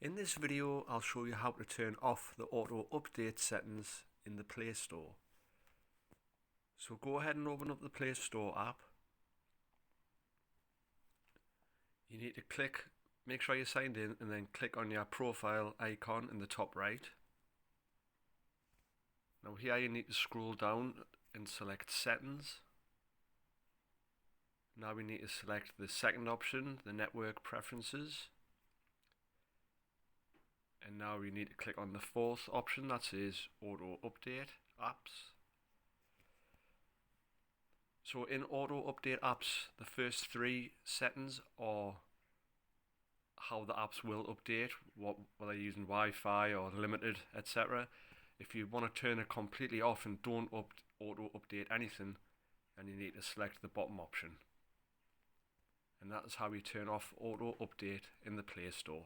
In this video, I'll show you how to turn off the auto update settings in the Play Store. So go ahead and open up the Play Store app. You need to make sure you're signed in, and then click on your profile icon in the top right. Now here you need to scroll down and select settings. Now we need to select the second option, the network preferences. And now we need to click on the fourth option that says auto update apps. So in auto update apps, the first three settings are how the apps will update, whether you're using Wi-Fi or limited, etc. If you want to turn it completely off and don't auto update anything, then you need to select the bottom option. And that is how we turn off auto update in the Play Store.